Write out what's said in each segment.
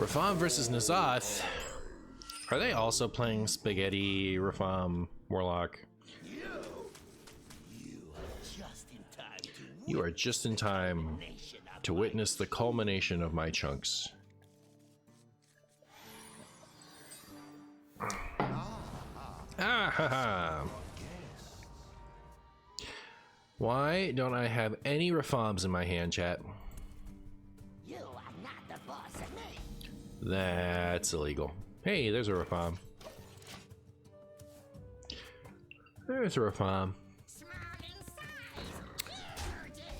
Rafaam versus Nazath. Are they also playing Spaghetti, Rafaam, Warlock? You are just in time to witness the culmination of my chunks. Ah ha ha! Why don't I have any Rafaams in my hand, chat? You are not the boss of me. That's illegal. Hey, there's a Rafaam. There's a Rafaam.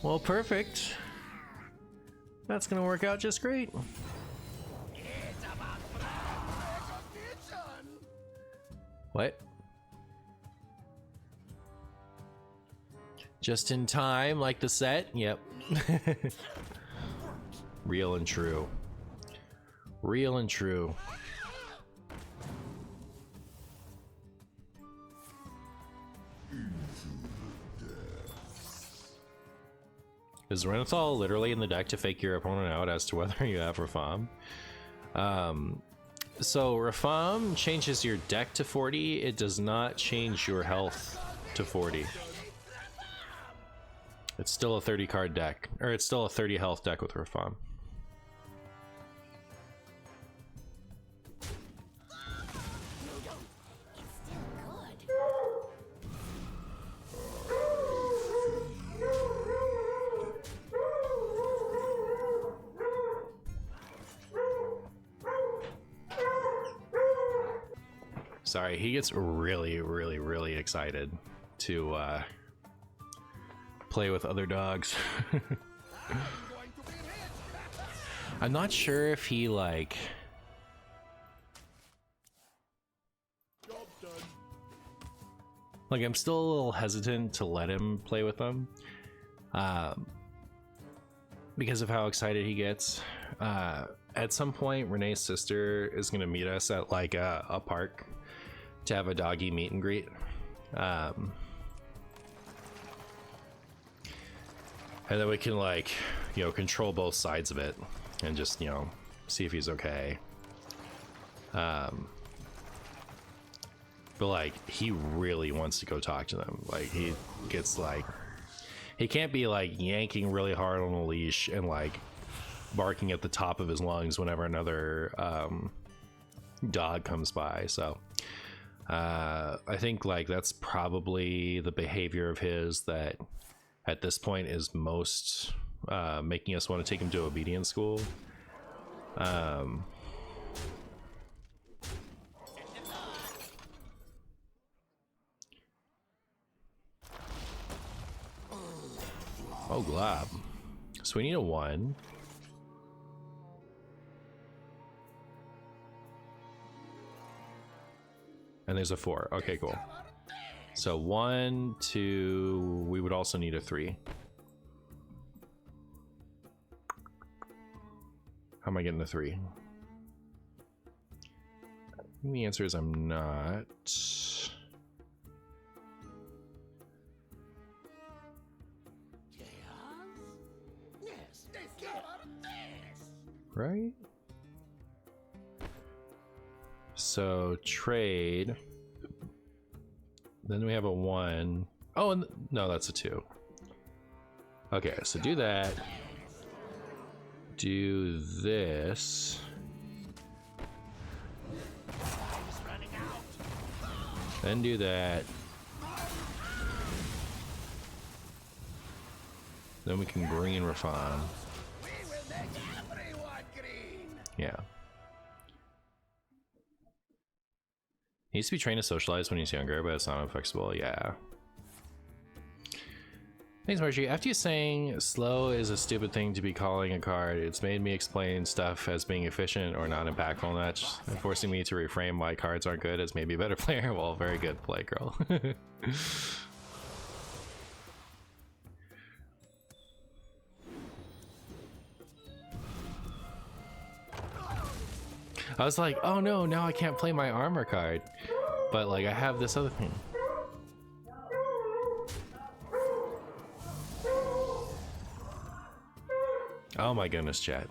Well, perfect. That's gonna work out just great. What? Just in time, like the set? Yep. Real and true. Real and true. Is Renathal literally in the deck to fake your opponent out as to whether you have Rafaam? So Rafaam changes your deck to 40. It does not change your health to 40. It's still a 30 card deck, or it's still a 30 health deck with Rafaam. Sorry, he gets really excited to play with other dogs. I'm not sure if he like I'm still a little hesitant to let him play with them because of how excited he gets. At some point, Renee's sister is going to meet us at like a park to have a doggy meet and greet. And then we can like, you know, control both sides of it and just, you know, see if he's okay. But like, he really wants to go talk to them. Like, he gets like, he can't be like yanking really hard on a leash and like barking at the top of his lungs whenever another dog comes by. So I think like that's probably the behavior of his that at this point is most making us want to take him to obedience school. Oh, Glob. So we need a 1. And there's a 4. Okay, cool. So 1, 2, we would also need a 3. How am I getting a 3? The answer is I'm not. Right? So trade. Then we have a 1. Oh, and no, that's a 2. Okay, so do that. Do this. Then do that. Then we can green Rafaam. Yeah. He needs to be trained to socialize when he's younger, but it's not flexible. Yeah. Thanks, Margie. After you saying slow is a stupid thing to be calling a card, it's made me explain stuff as being efficient or not impactful much, and forcing me to reframe why cards aren't good as maybe a better player. Well, very good play, girl. I was like, oh no, now I can't play my armor card. But like, I have this other thing. Oh my goodness, chat.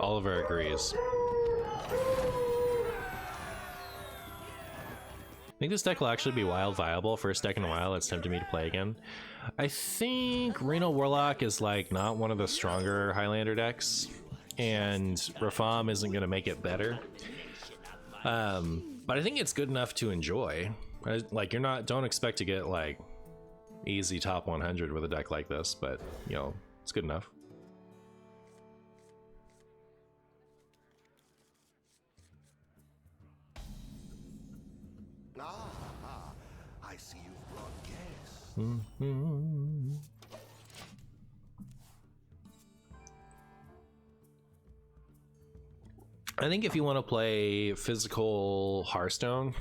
Oliver agrees. I think this deck will actually be wild viable. First deck in a while it's tempted me to play again. I think Reno Warlock is like not one of the stronger Highlander decks, and Rafaam isn't going to make it better. But I think it's good enough to enjoy. Like, don't expect to get like easy top 100 with a deck like this, but you know, it's good enough. I see you've brought guests. I think if you want to play physical Hearthstone,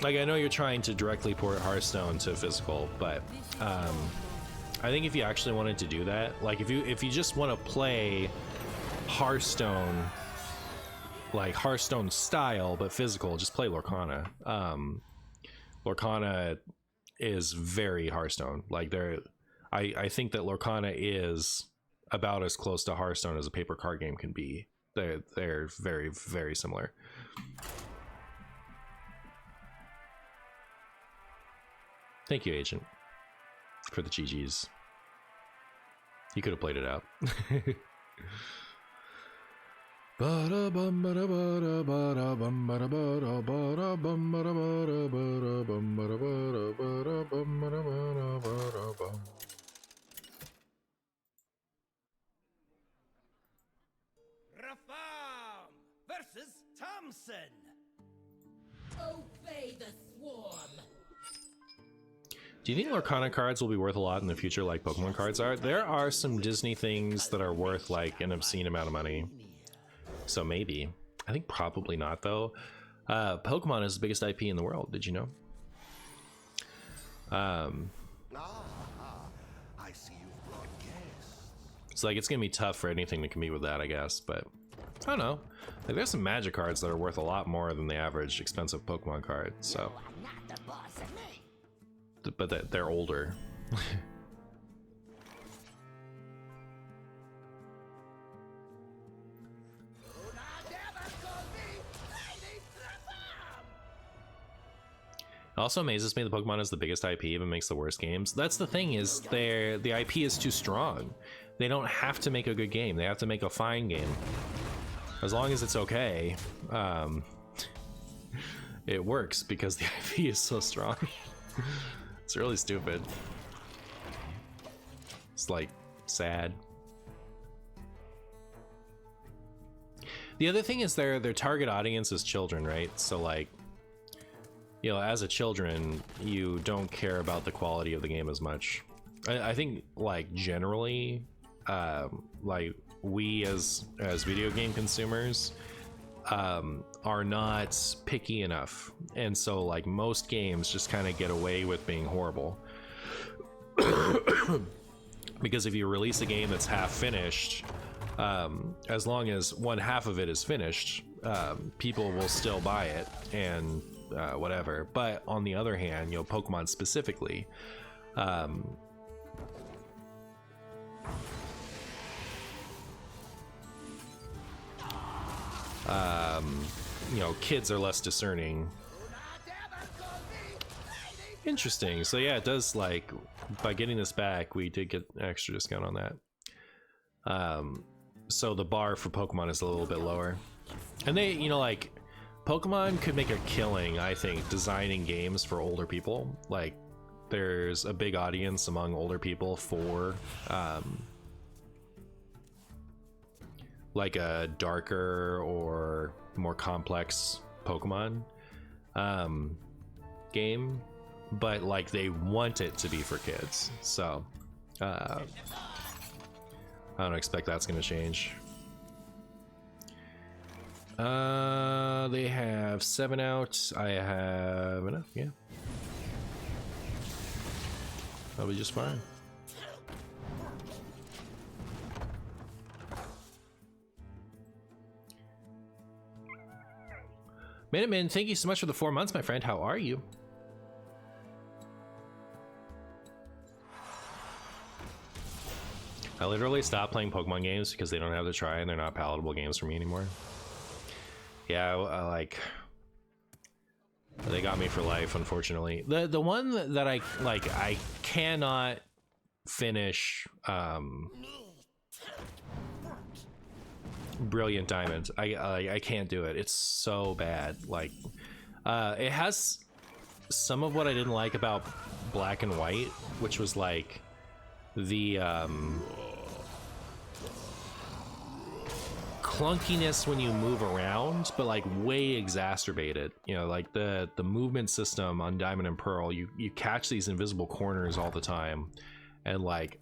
like, I know you're trying to directly port Hearthstone to physical, but I think if you actually wanted to do that, like if you just want to play Hearthstone, like Hearthstone style but physical, just play Lorcana. Lorcana is very Hearthstone. Like, I think that Lorcana is about as close to Hearthstone as a paper card game can be. They're very, very similar. Thank you, Agent, for the GGs. You could have played it out. Rafaam versus Thompson. Obey the swarm. Do you think Lorcana cards will be worth a lot in the future like Pokemon cards are? There are some Disney things that are worth like an obscene amount of money. So maybe. I think probably not though. Pokemon is the biggest IP in the world. Did you know? I see you've brought guests. It's like it's gonna be tough for anything to compete with that, I guess. But I don't know. Like, there's some Magic cards that are worth a lot more than the average expensive Pokemon card. So, I'm not the boss of me. but they're older. It also amazes me the Pokemon is the biggest IP but makes the worst games. That's the thing, is the IP is too strong. They don't have to make a good game. They have to make a fine game. As long as it's okay, it works because the IP is so strong. It's really stupid. It's like sad. The other thing is their target audience is children, right? So like, you know, as a children, you don't care about the quality of the game as much. I think like generally, like we as video game consumers are not picky enough, and so like most games just kind of get away with being horrible. Because if you release a game that's half finished, as long as one half of it is finished, people will still buy it and whatever. But on the other hand, you know, Pokemon specifically, you know, kids are less discerning. Interesting. So yeah, it does, like, by getting this back, we did get an extra discount on that. So the bar for Pokemon is a little bit lower, and they, you know, like, Pokemon could make a killing, I think, designing games for older people. Like, there's a big audience among older people for like a darker or more complex Pokemon game, but like they want it to be for kids. So I don't expect that's gonna change. They have 7 out. I have enough. Yeah, I'll be just fine. Minuteman, thank you so much for the 4 months, my friend. How are you? I literally stopped playing Pokemon games because they don't have to try and they're not palatable games for me anymore. Yeah, I like... They got me for life, unfortunately. The one that I like, I cannot finish Brilliant Diamond. I can't do it. It's so bad. Like it has some of what I didn't like about Black and White, which was like the clunkiness when you move around, but like way exacerbated. You know, like the movement system on Diamond and Pearl, you catch these invisible corners all the time, and like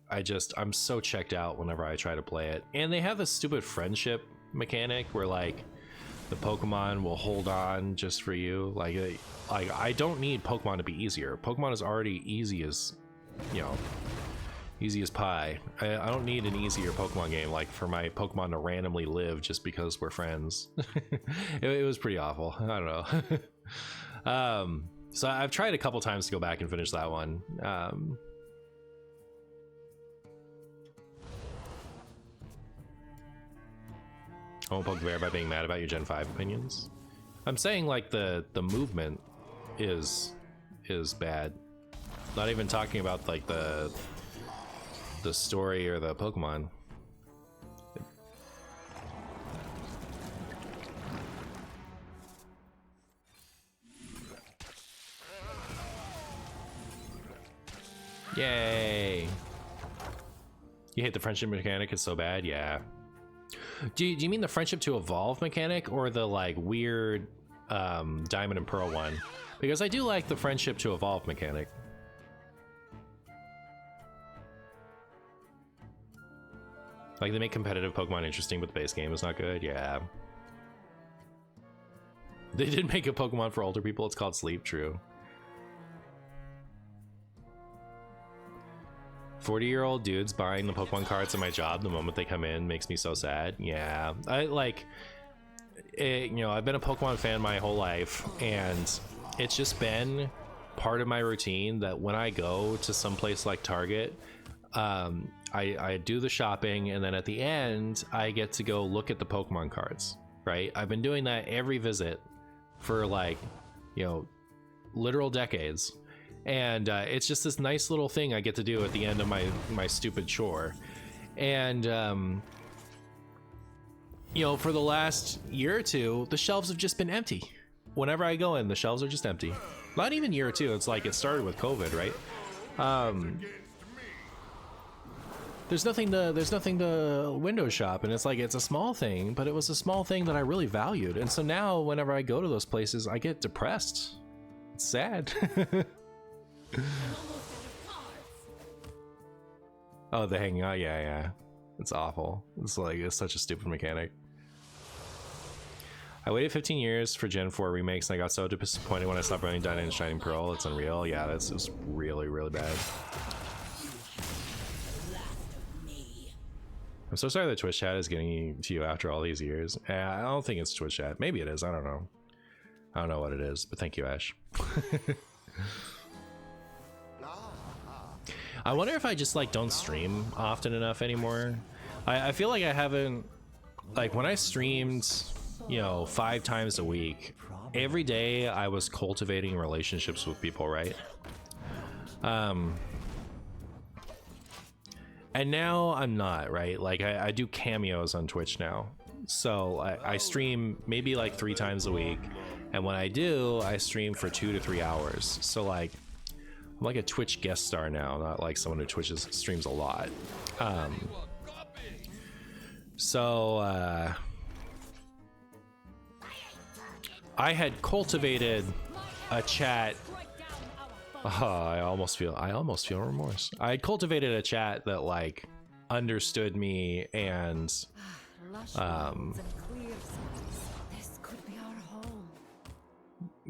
I'm so checked out whenever I try to play it. And they have this stupid friendship mechanic where like the Pokemon will hold on just for you. Like I don't need Pokemon to be easier. Pokemon is already easy as, you know, easy as pie. I don't need an easier Pokemon game like for my Pokemon to randomly live just because we're friends. It was pretty awful. I don't know. So I've tried a couple times to go back and finish that one. I won't poke the bear by being mad about your Gen 5 opinions. I'm saying like the movement is bad. Not even talking about like the story or the Pokemon. Yay! You hate the friendship mechanic? It's so bad. Yeah. Do you mean the friendship to evolve mechanic or the like weird Diamond and Pearl one? Because I do like the friendship to evolve mechanic. Like they make competitive Pokemon interesting, but the base game is not good. Yeah. They did make a Pokemon for older people. It's called Sleep. True. 40-year-old dudes buying the Pokemon cards at my job the moment they come in makes me so sad. Yeah, I like it, you know, I've been a Pokemon fan my whole life, and it's just been part of my routine that when I go to some place like Target, I do the shopping, and then at the end I get to go look at the Pokemon cards, right? I've been doing that every visit for like, you know, literal decades. And it's just this nice little thing I get to do at the end of my stupid chore. And you know, for the last year or two, the shelves have just been empty. Whenever I go in, the shelves are just empty. Not even year or two. It's like it started with COVID, right? There's nothing to window shop, and it's like it's a small thing, but it was a small thing that I really valued. And so now whenever I go to those places, I get depressed. It's sad. Oh, the hanging out, yeah. It's awful. It's like, it's such a stupid mechanic. I waited 15 years for Gen 4 remakes, and I got so disappointed when I stopped running Diamond and Shining Pearl. It's unreal. Yeah, that's just really, really bad. I'm so sorry that Twitch chat is getting to you after all these years. I don't think it's Twitch chat. Maybe it is. I don't know. I don't know what it is, but thank you, Ash. I wonder if I just like don't stream often enough anymore. I feel like I haven't, like when I streamed, you know, 5 times a week, every day I was cultivating relationships with people, right? And now I'm not, right? Like I do cameos on Twitch now. So I stream maybe like 3 times a week. And when I do, I stream for 2 to 3 hours. So like, I'm like a Twitch guest star now, not like someone who streams a lot. I had cultivated a chat. I almost feel remorse. I had cultivated a chat that like understood me and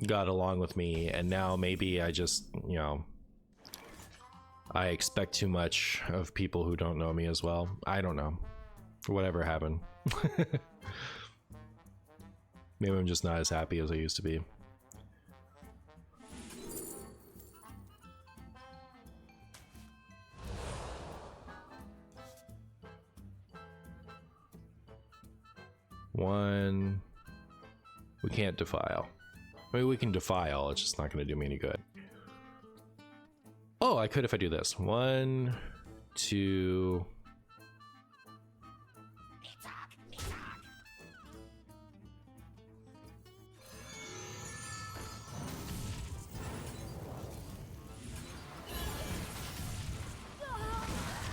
got along with me, and now maybe I just, you know, I expect too much of people who don't know me as well. I don't know. Whatever happened. Maybe I'm just not as happy as I used to be. 1. We can't defile. I mean, we can defile, it's just not going to do me any good. Oh, I could if I do this. 1, 2.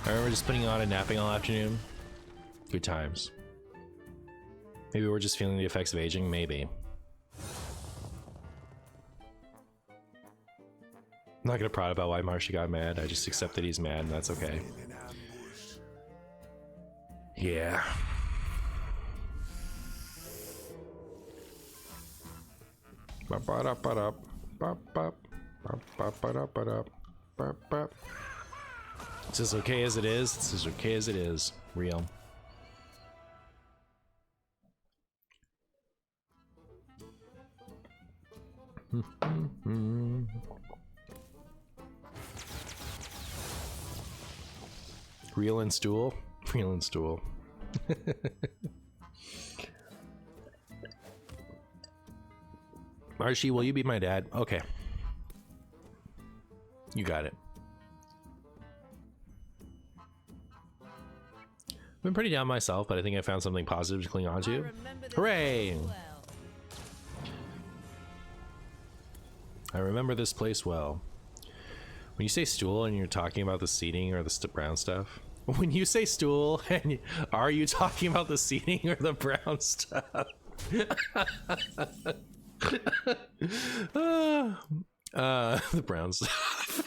I remember just putting on and napping all afternoon. Good times. Maybe we're just feeling the effects of aging, maybe. I'm not gonna prod about why Marsha got mad. I just accept that he's mad and that's okay. Yeah. It's as okay as it is. It's as okay as it is. Real. Real and Stool? Real and Stool. Archie, will you be my dad? Okay. You got it. I've been pretty down myself, but I think I found something positive to cling on to. Hooray! I remember this place well. When you say Stool and you're talking about the seating or the brown stuff, when you say Stool, and are you talking about the seating or the brown stuff? The brown stuff.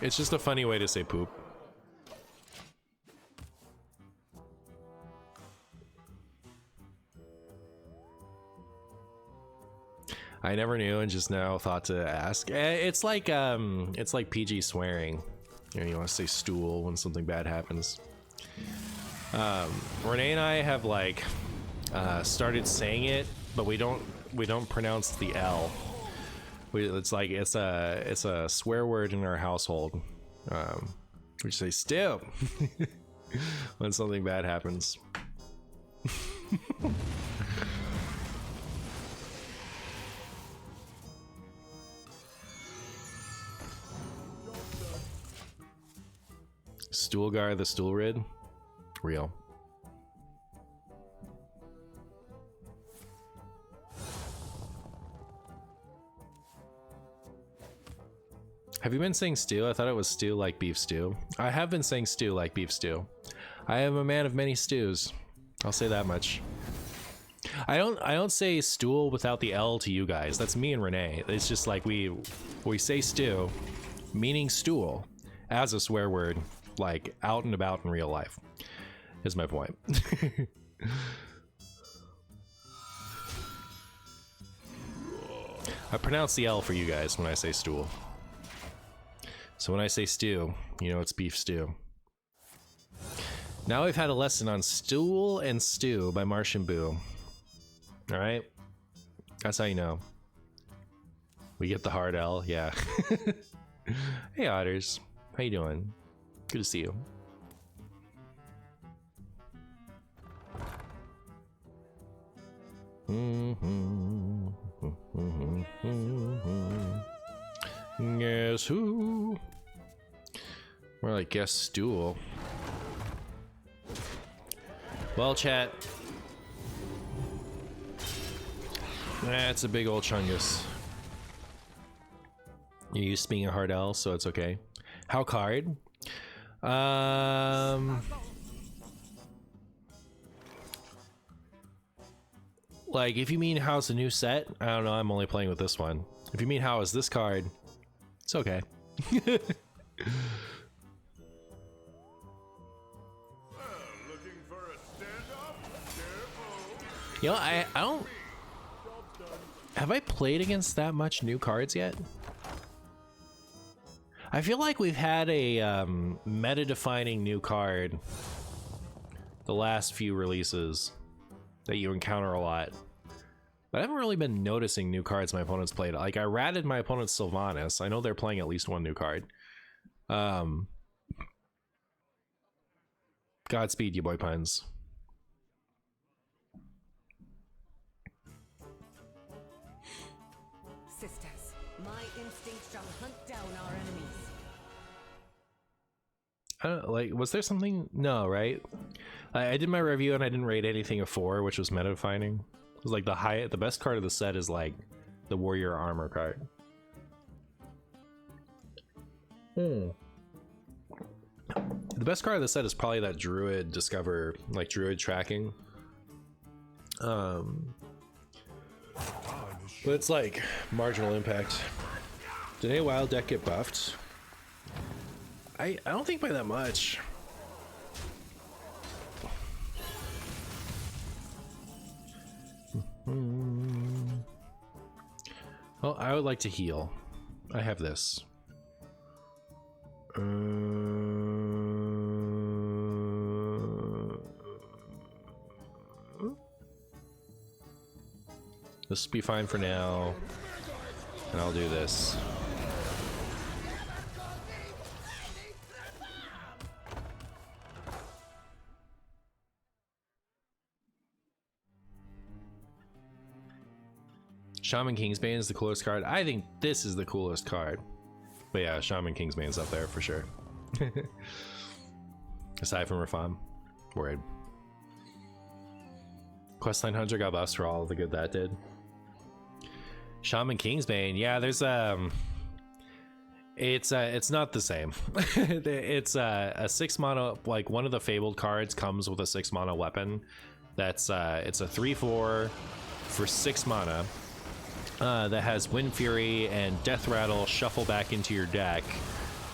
It's just a funny way to say poop. I never knew and just now thought to ask. It's like PG swearing. You know, you want to say stool when something bad happens. Renee and I have like started saying it, but we don't pronounce the L. It's a swear word in our household. We say still when something bad happens. Stoolgar the Stool Rid? Real. Have you been saying stew? I thought it was stew like beef stew. I have been saying stew like beef stew. I am a man of many stews. I'll say that much. I don't say stool without the L to you guys. That's me and Renee. It's just like we say stew, meaning stool, as a swear word, like out and about in real life, is my point. I pronounce the L for you guys when I say stool. So when I say stew, you know it's beef stew. Now we've had a lesson on stool and stew by MartianBuu. All right, that's how you know. We get the hard L, yeah. Hey Otters, how you doing? Good to see you. Guess who? More like guess stool. Well, chat. That's a big old chungus. You're used to being a hard L, so it's okay. How card? Like, if you mean how's the new set, I don't know, I'm only playing with this one. If you mean how is this card, it's okay. You know, I don't... Have I played against that much new cards yet? I feel like we've had a meta-defining new card the last few releases that you encounter a lot. But I haven't really been noticing new cards my opponents played. Like, I ratted my opponent's Sylvanas. I know they're playing at least one new card. Godspeed, you boy puns. Sisters, my instinct shall hunt down our enemies. I don't, like, was there something? No, right? I did my review and I didn't rate anything a 4, which was meta defining. It was like the best card of the set is like the warrior armor card. The best card of the set is probably that druid discover, like druid tracking. But it's like marginal impact. Did any wild deck get buffed? I don't think by that much. Well, I would like to heal. I have this. This will be fine for now, and I'll do this. Shaman Kingsbane is the coolest card. I think this is the coolest card. But yeah, Shaman Kingsbane's up there for sure. Aside from Rafaam. Worried. Questline Hunter got buffs for all of the good that did. Shaman Kingsbane, yeah, there's it's not the same. It's a 6 mana, like one of the fabled cards comes with a 6 mana weapon. That's it's a 3/4 for 6 mana. That has Wind Fury and Death Rattle shuffle back into your deck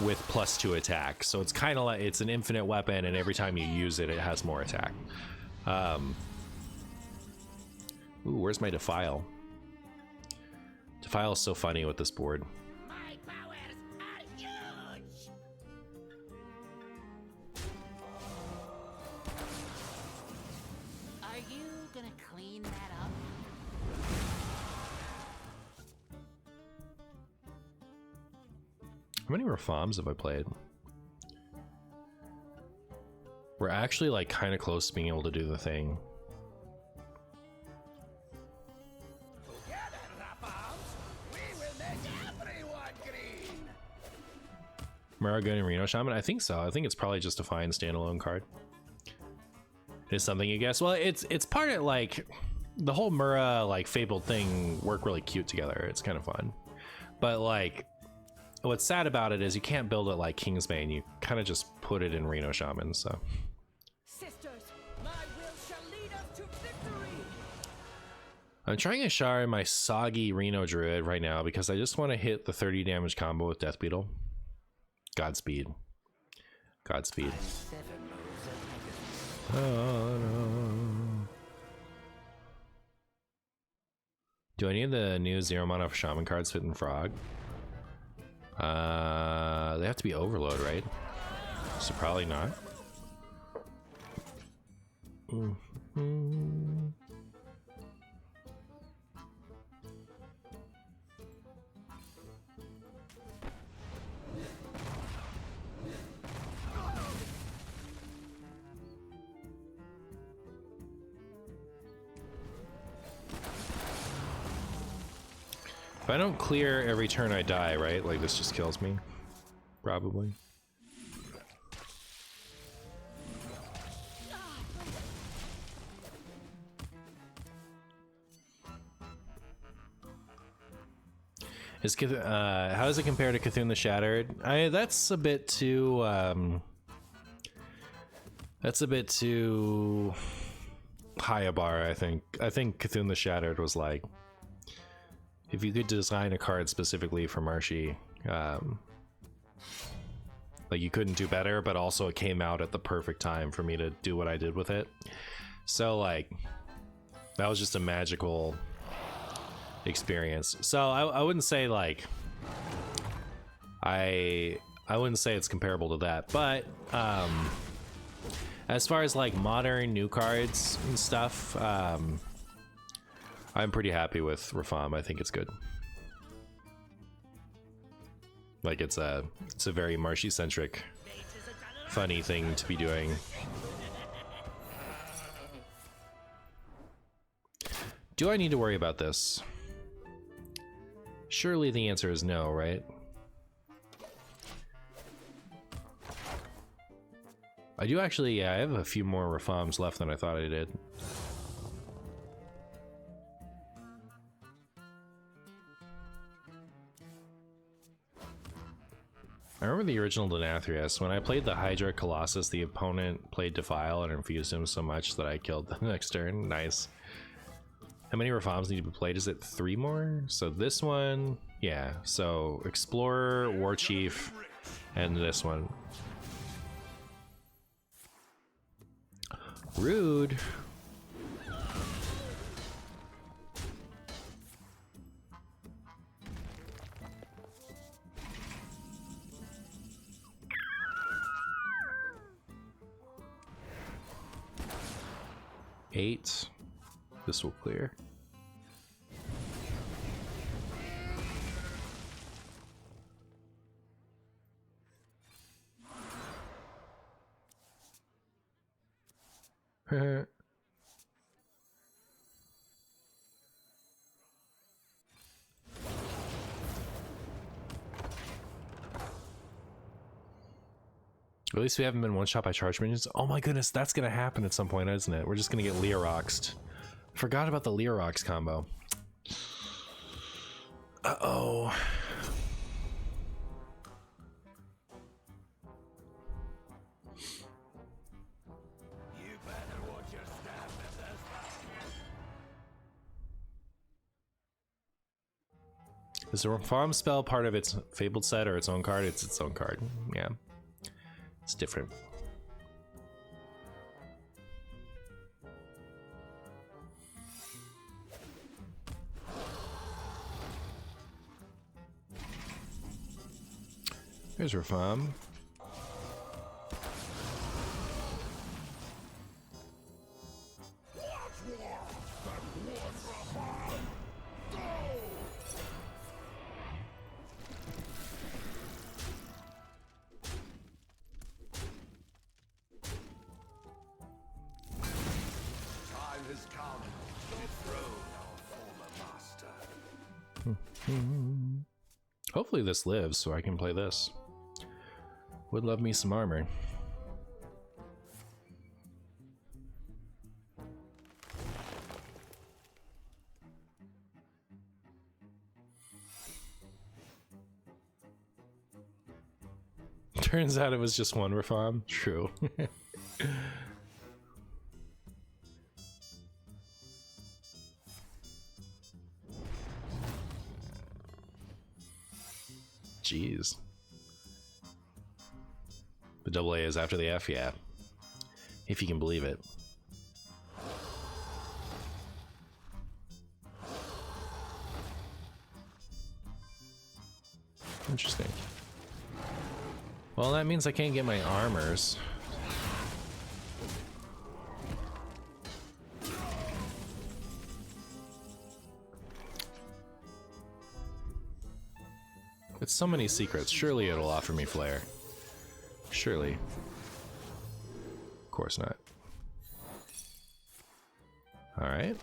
with +2 attack. So it's kind of like it's an infinite weapon, and every time you use it, it has more attack. Ooh, where's my Defile? Defile is so funny with this board. My powers are huge! Are you gonna clean that up? How many Rafaams have I played? We're actually like kind of close to being able to do the thing. Together, Rafaams, we will make everyone green. Muragun and Reno Shaman? I think so. I think it's probably just a fine standalone card. Is something you guess? Well, it's part of like the whole Mura like fabled thing work really cute together. It's kind of fun. But like what's sad about it is you can't build it like Kingsbane. You kind of just put it in Reno Shaman, so. Sisters, my will shall lead us to victory. I'm trying to share my soggy Reno Druid right now because I just want to hit the 30 damage combo with Death Beetle. Godspeed. Godspeed. Oh, no. Do any of the new 0 mana Shaman cards fit in Frog? They have to be Overload, right? So probably not. If I don't clear every turn I die, right? Like this just kills me. Probably. Is how does it compare to Cthulhu the Shattered? That's a bit too high a bar, I think. I think Cthulhu the Shattered was like, if you could design a card specifically for Marshy, like you couldn't do better, but also it came out at the perfect time for me to do what I did with it. So like, that was just a magical experience. So I wouldn't say like, I wouldn't say it's comparable to that, but as far as like modern new cards and stuff, I'm pretty happy with Rafaam. I think it's good. Like it's a very Marshy centric, funny thing to be doing. Do I need to worry about this? Surely the answer is no, right? I do actually, yeah, I have a few more Rafaams left than I thought I did. I remember the original Denathrius. When I played the Hydra Colossus, the opponent played Defile and infused him so much that I killed the next turn. Nice. How many Rafaams need to be played? Is it 3 more? So this one, yeah. So Explorer, War Chief, and this one. Rude. Eight. This will clear. At least we haven't been one-shot by charge minions. Oh my goodness, that's gonna happen at some point, isn't it? We're just gonna get Leoroxed. Forgot about the Leorox combo. Uh-oh. You better watch your step, missus. Is the Rafaam spell part of its Fabled set or its own card? It's its own card. Yeah. It's different. Here's Rafaam. Hopefully this lives so I can play this. Would love me some armor. Turns out it was just one Rafaam. True. Jeez. The double A is after the F, yeah. If you can believe it. Interesting. Well, that means I can't get my armors. It's so many secrets. Surely it'll offer me flare. Surely. Of course not. All right.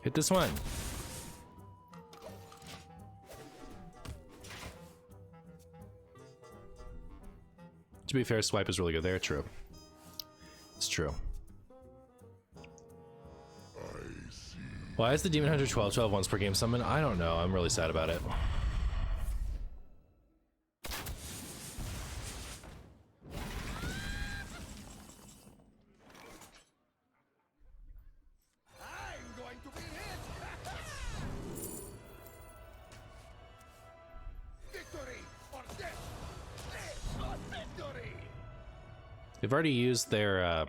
Hit this one. To be fair, swipe is really good there. True. It's true. Why is the Demon Hunter 12/12 once per game summon? I don't know. I'm really sad about it. They've already used their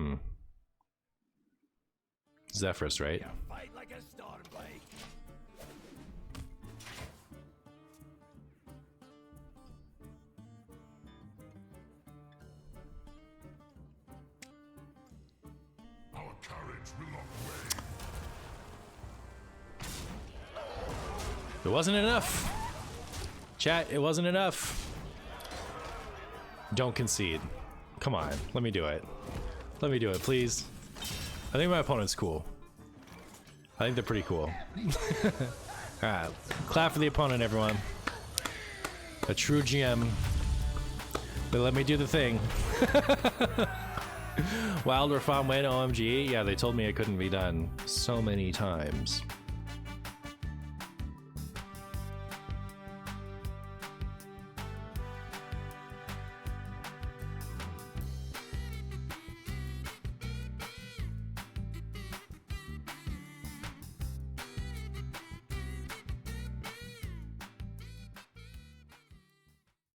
Zephyrus, right? Fight like a stormbite. Our courage will not wane. It wasn't enough. Chat, it wasn't enough. Don't concede. Come on, let me do it. Let me do it, please. I think my opponent's cool. I think they're pretty cool. Alright, clap for the opponent, everyone. A true GM. They let me do the thing. Wild Rafaam win, OMG. Yeah, they told me it couldn't be done so many times.